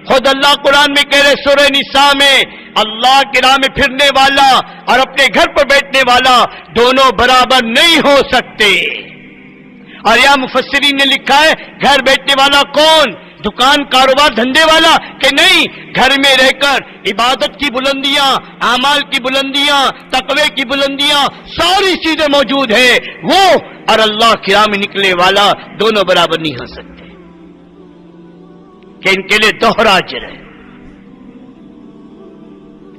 خود اللہ قرآن میں کہہ رہے سورہ نساء میں، اللہ کی راہ میں پھرنے والا اور اپنے گھر پر بیٹھنے والا دونوں برابر نہیں ہو سکتے۔ اور یہاں مفسرین نے لکھا ہے گھر بیٹھنے والا کون؟ دکان کاروبار دھندے والا کہ نہیں، گھر میں رہ کر عبادت کی بلندیاں، اعمال کی بلندیاں، تقوی کی بلندیاں، ساری چیزیں موجود ہیں، وہ اور اللہ کی راہ میں نکلنے والا دونوں برابر نہیں ہو سکتے، کہ ان کے لیے دوہرا اجر ہے۔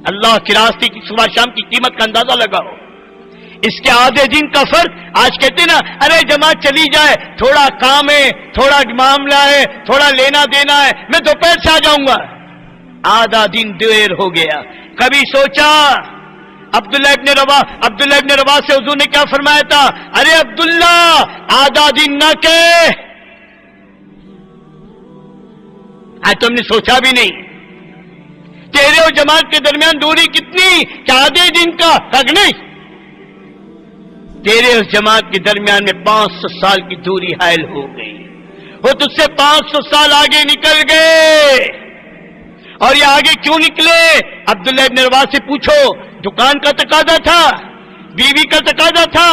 اللہ کے راستے کی صبح شام کی قیمت کا اندازہ لگاؤ۔ اس کے آدھے دن کا فرق، آج کہتے نا ارے جماعت چلی جائے، تھوڑا کام ہے، تھوڑا معاملہ ہے، تھوڑا لینا دینا ہے، میں دوپہر سے آ جاؤں گا، آدھا دن دیر ہو گیا۔ کبھی سوچا عبداللہ ابن رواح سے حضور نے کیا فرمایا تھا؟ ارے عبداللہ آدھا دن نہ کہ آج تم نے سوچا بھی نہیں، تیرے اور جماعت کے درمیان دوری کتنی؟ کیا آدھے دن کا حق نہیں؟ تیرے اور جماعت کے درمیان میں 500 سال کی دوری حائل ہو گئی، وہ تجھ سے 500 سال آگے نکل گئے۔ اور یہ آگے کیوں نکلے؟ عبداللہ ابن رواح سے پوچھو، دکان کا تقاضا تھا، بیوی کا تقاضا تھا،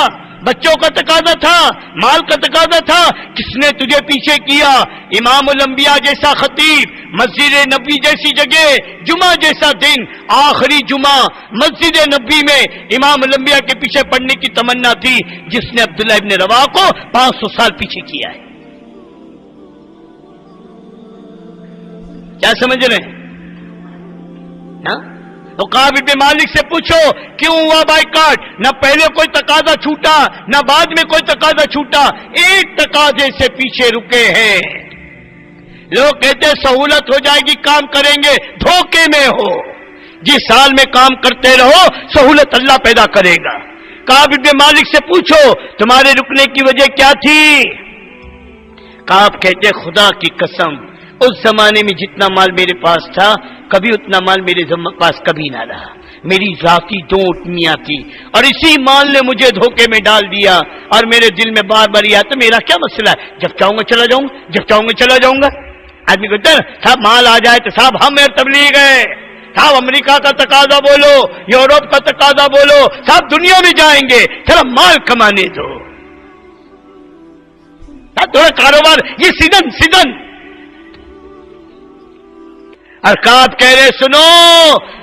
بچوں کا تقاضا تھا، مال کا تقاضا تھا، کس نے تجھے پیچھے کیا؟ امام الانبیاء جیسا خطیب، مسجد نبی جیسی جگہ، جمعہ جیسا دن، آخری جمعہ مسجد نبی میں امام الانبیاء کے پیچھے پڑنے کی تمنا تھی، جس نے عبداللہ ابن رواح کو 500 سال پیچھے کیا ہے۔ کیا سمجھ رہے ہیں؟ عقاب بن مالک سے پوچھو کیوں ہوا بائیکاٹ؟ نہ پہلے کوئی تقاضا چھوٹا، نہ بعد میں کوئی تقاضا چھوٹا، ایک تقاضے سے پیچھے رکے ہیں۔ لوگ کہتے ہیں سہولت ہو جائے گی، کام کریں گے، دھوکے میں ہو۔ جس حال میں کام کرتے رہو سہولت اللہ پیدا کرے گا۔ عقاب بن مالک سے پوچھو تمہارے رکنے کی وجہ کیا تھی؟ عقاب کہتے خدا کی قسم اس زمانے میں جتنا مال میرے پاس تھا کبھی اتنا مال میرے پاس کبھی نہ رہا، میری ذاتی دو اٹھنیاں تھی اور اسی مال نے مجھے دھوکے میں ڈال دیا، اور میرے دل میں بار بار یہ آتا میرا کیا مسئلہ ہے، جب چاہوں گا چلا جاؤں گا، جب چاہوں گا چلا جاؤں گا۔ آدمی کہتا ہے صاحب مال آ جائے تو صاحب ہم تبلیغ ہے، صاحب امریکہ کا تقاضا بولو، یورپ کا تقاضا بولو، صاحب دنیا میں جائیں گے، ذرا مال کمانے دو، تھوڑا کاروبار، یہ سیزن۔ عقاب کہہ رہے سنو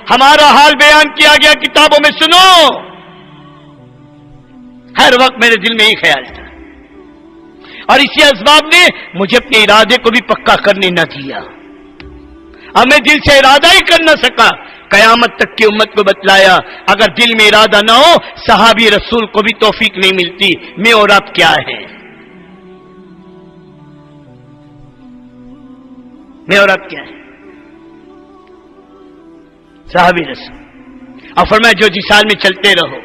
ہمارا حال بیان کیا گیا کتابوں میں، سنو۔ ہر وقت میرے دل میں یہ خیال تھا، اور اسی اسباب نے مجھے اپنے ارادے کو بھی پکا کرنے نہ دیا، اور میں دل سے ارادہ ہی کر نہ سکا۔ قیامت تک کی امت کو بتلایا اگر دل میں ارادہ نہ ہو صحابی رسول کو بھی توفیق نہیں ملتی۔ میں اور آپ کیا ہے؟ میں اور آپ کیا ہے؟ صحابی رسول، اور فرمایا جو جس حال میں چلتے رہو،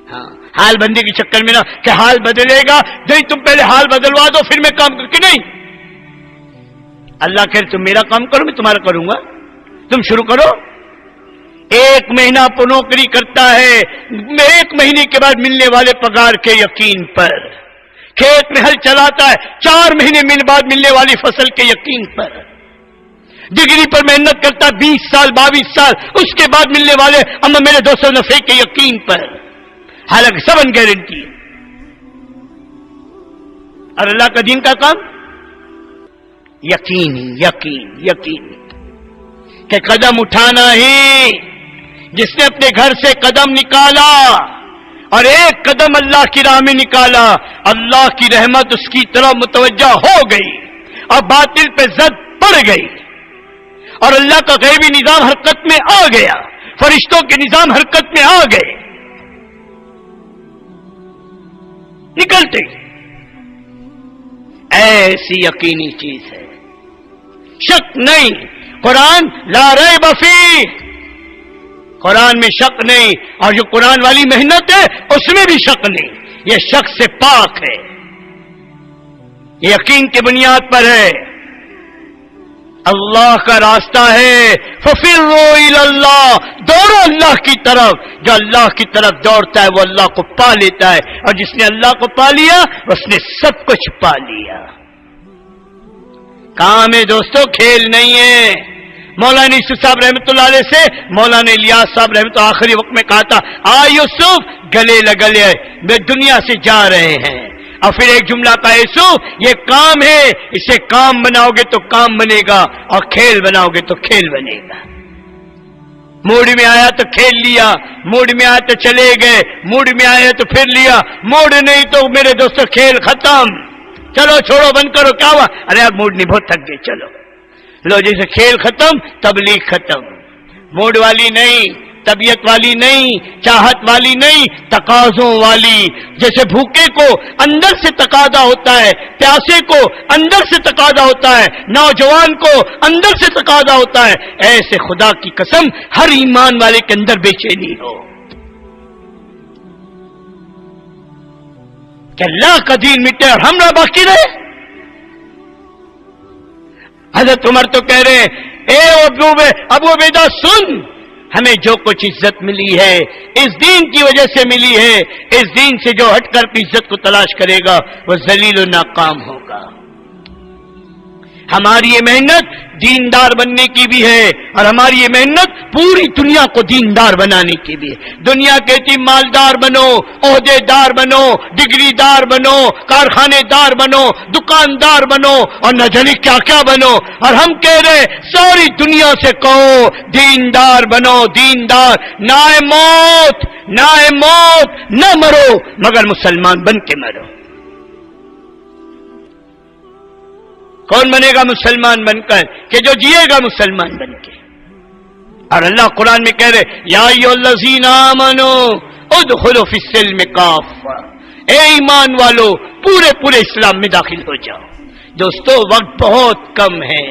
ہاں حال بندی کے چکر میں نہ کہ حال بدلے گا، نہیں تم پہلے حال بدلوا دو پھر میں کام کر کے، نہیں اللہ کہے تم میرا کام کرو میں تمہارا کروں گا، تم شروع کرو۔ 1 مہینہ نوکری کرتا ہے، 1 مہینے کے بعد ملنے والے پگار کے یقین پر، کھیت میں ہل چلاتا ہے، 4 مہینے بعد ملنے والی فصل کے یقین پر، ڈگری پر محنت کرتا 20 سال 22 سال، اس کے بعد ملنے والے اما میرے 200 نفع کے یقین پر، حالانکہ سب ان گارنٹی ہے۔ اور اللہ کا دین کا کام یقین کہ قدم اٹھانا ہی، جس نے اپنے گھر سے قدم نکالا اور 1 قدم اللہ کی راہ میں نکالا، اللہ کی رحمت اس کی طرف متوجہ ہو گئی اور باطل پہ زد پڑ گئی، اور اللہ کا غیبی نظام حرکت میں آ گیا، فرشتوں کے نظام حرکت میں آ گئے، نکلتے ایسی یقینی چیز ہے، شک نہیں۔ قرآن لا ریب فیہ، قرآن میں شک نہیں، اور جو قرآن والی محنت ہے اس میں بھی شک نہیں، یہ شک سے پاک ہے، یہ یقین کی بنیاد پر ہے۔ اللہ کا راستہ ہے ففروا الی اللہ، دوڑو اللہ کی طرف، جو اللہ کی طرف دوڑتا ہے وہ اللہ کو پا لیتا ہے، اور جس نے اللہ کو پا لیا اس نے سب کچھ پا لیا۔ کام ہے دوستو، کھیل نہیں ہے۔ مولانا یوسف صاحب رحمۃ اللہ علیہ سے مولانا الیاس صاحب رحمۃ اللہ آخری وقت میں کہا تھا، یوسف گلے لگلے میں دنیا سے جا رہے ہیں، اور پھر ایک جملہ کا یوسف یہ کام ہے، اسے کام بناؤ گے تو کام بنے گا، اور کھیل بناؤ گے تو کھیل بنے گا۔ موڈ میں آیا تو کھیل لیا، موڈ میں آیا تو چلے گئے، موڈ میں آیا تو پھر لیا، موڈ نہیں تو میرے دوستو کھیل ختم، چلو چھوڑو بند کرو، کیا ہوا؟ ارے آپ موڈ نہیں، بہت تھک گئے، چلو لو، جیسے کھیل ختم تبلیغ ختم۔ موڈ والی نہیں، طبیعت والی نہیں، چاہت والی نہیں، تقاضوں والی۔ جیسے بھوکے کو اندر سے تقاضا ہوتا ہے، پیاسے کو اندر سے تقاضا ہوتا ہے، نوجوان کو اندر سے تقاضا ہوتا ہے، ایسے خدا کی قسم ہر ایمان والے کے اندر بے چینی ہو کہ اللہ کا دین مٹے اور ہم نہ باقی رہے۔ حضرت عمر تو کہہ رہے ہیں، اے ابو عبیدہ سن، ہمیں جو کچھ عزت ملی ہے اس دین کی وجہ سے ملی ہے، اس دین سے جو ہٹ کر اپنی عزت کو تلاش کرے گا وہ ذلیل و ناکام ہوگا۔ ہماری یہ محنت دیندار بننے کی بھی ہے، اور ہماری یہ محنت پوری دنیا کو دیندار بنانے کی بھی ہے۔ دنیا کہتی مالدار بنو، عہدے دار بنو، ڈگری دار بنو، کارخانے دار بنو، دکاندار بنو، اور نہ جانے کیا کیا بنو، اور ہم کہہ رہے ساری دنیا سے کہو دیندار بنو، دیندار، نہ موت نہ مرو مگر مسلمان بن کے مرو۔ کون بنے گا مسلمان بن کر؟ کہ جو جیے گا مسلمان بن کے۔ اور اللہ قرآن میں کہہ رہے یا ایھا الذین آمنوا ادخلوا فی السلم کافہ، اے ایمان والو پورے اسلام میں داخل ہو جاؤ۔ دوستو وقت بہت کم ہے،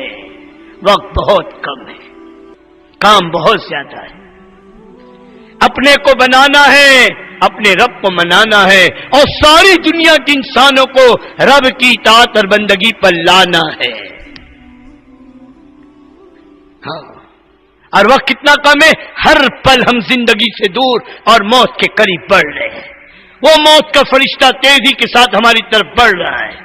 وقت بہت کم ہے، کام بہت زیادہ ہے۔ اپنے کو بنانا ہے، اپنے رب کو منانا ہے، اور ساری دنیا کے انسانوں کو رب کی اطاعت اور بندگی پر لانا ہے۔ ہاں، اور وقت کتنا کم ہے، ہر پل ہم زندگی سے دور اور موت کے قریب بڑھ رہے ہیں۔ وہ موت کا فرشتہ تیزی کے ساتھ ہماری طرف بڑھ رہا ہے۔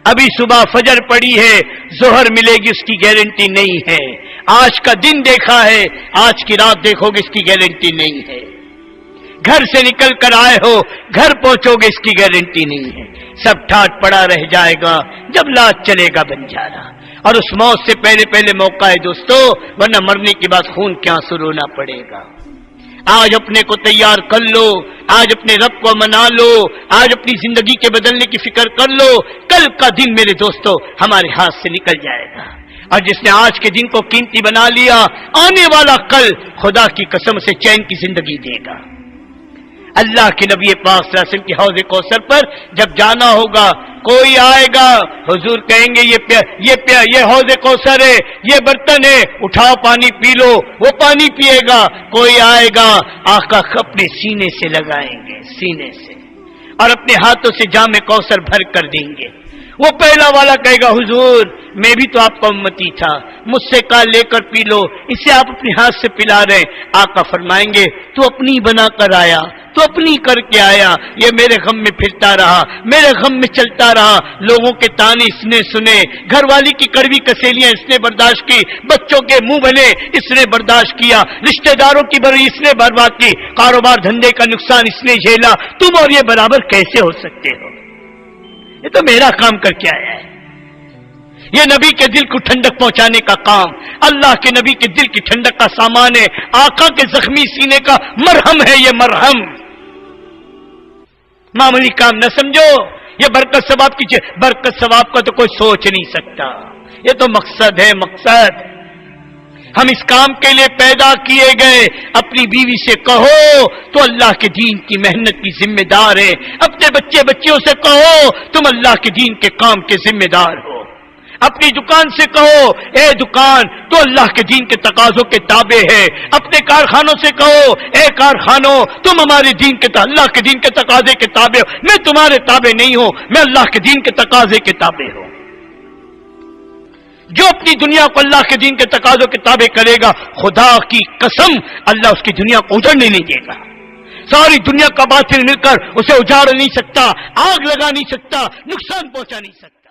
ابھی صبح فجر پڑی ہے، ظہر ملے گی اس کی گارنٹی نہیں ہے۔ آج کا دن دیکھا ہے، آج کی رات دیکھو گے اس کی گارنٹی نہیں ہے۔ گھر سے نکل کر آئے ہو، گھر پہنچو گے اس کی گارنٹی نہیں ہے۔ سب ٹھاٹ پڑا رہ جائے گا جب لاج چلے گا بنجارا، اور اس موت سے پہلے موقع ہے دوستو، ورنہ مرنے کے بعد خون کے آنسو رونا پڑے گا۔ آج اپنے کو تیار کر لو، آج اپنے رب کو منا لو، آج اپنی زندگی کے بدلنے کی فکر کر لو۔ کل کا دن میرے دوستو ہمارے ہاتھ سے نکل جائے گا، اور جس نے آج کے دن کو قیمتی بنا لیا، آنے والا کل خدا کی قسم سے چین کی زندگی دے گا۔ اللہ کے نبی پاک صلی اللہ علیہ وسلم کی حوض کوثر پر جب جانا ہوگا، کوئی آئے گا، حضور کہیں گے یہ حوض کوثر ہے، یہ برتن ہے، اٹھاؤ پانی پی لو، وہ پانی پیے گا۔ کوئی آئے گا، آقا اپنے سینے سے لگائیں گے، سینے سے، اور اپنے ہاتھوں سے جام کوثر بھر کر دیں گے۔ وہ پہلا والا کہے گا حضور میں بھی تو آپ کا امتی تھا، مجھ سے کہا لے کر پی لو، اسے آپ اپنے ہاتھ سے پلا رہے۔ آقا فرمائیں گے تو اپنی بنا کر آیا، تو اپنی کر کے آیا، یہ میرے غم میں پھرتا رہا، میرے غم میں چلتا رہا، لوگوں کے تانے اس نے سنے، گھر والی کی کڑوی کسیلیاں اس نے برداشت کی، بچوں کے منہ بنے اس نے برداشت کیا، رشتہ داروں کی بری اس نے برباد کی، کاروبار دھندے کا نقصان اس نے جھیلا، تم اور یہ برابر کیسے ہو سکتے ہو؟ یہ تو میرا کام کر کے آیا ہے۔ یہ نبی کے دل کو ٹھنڈک پہنچانے کا کام، اللہ کے نبی کے دل کی ٹھنڈک کا سامان ہے، آقا کے زخمی سینے کا مرہم ہے، یہ مرہم معمولی کام نہ سمجھو۔ یہ برکت ثواب کی برکت ثواب کا تو کوئی سوچ نہیں سکتا، یہ تو مقصد ہے، مقصد ہم اس کام کے لیے پیدا کیے گئے۔ اپنی بیوی سے کہو تو اللہ کے دین کی محنت کی ذمہ دار ہے، اپنے بچیوں سے کہو تم اللہ کے دین کے کام کے ذمہ دار ہو، اپنی دکان سے کہو اے دکان تو اللہ کے دین کے تقاضوں کے تابع ہے، اپنے کارخانوں سے کہو اے کارخانوں تم ہمارے دین کے اللہ کے دین کے تقاضے کے تابع ہو، میں تمہارے تابع نہیں ہوں، میں اللہ کے دین کے تقاضے کے تابع ہوں۔ جو اپنی دنیا کو اللہ کے دین کے تقاضوں کے تابع کرے گا، خدا کی قسم اللہ اس کی دنیا کو اجڑنے نہیں دے گا۔ ساری دنیا کا باطل مل کر اسے اجاڑ نہیں سکتا، آگ لگا نہیں سکتا، نقصان پہنچا نہیں سکتا۔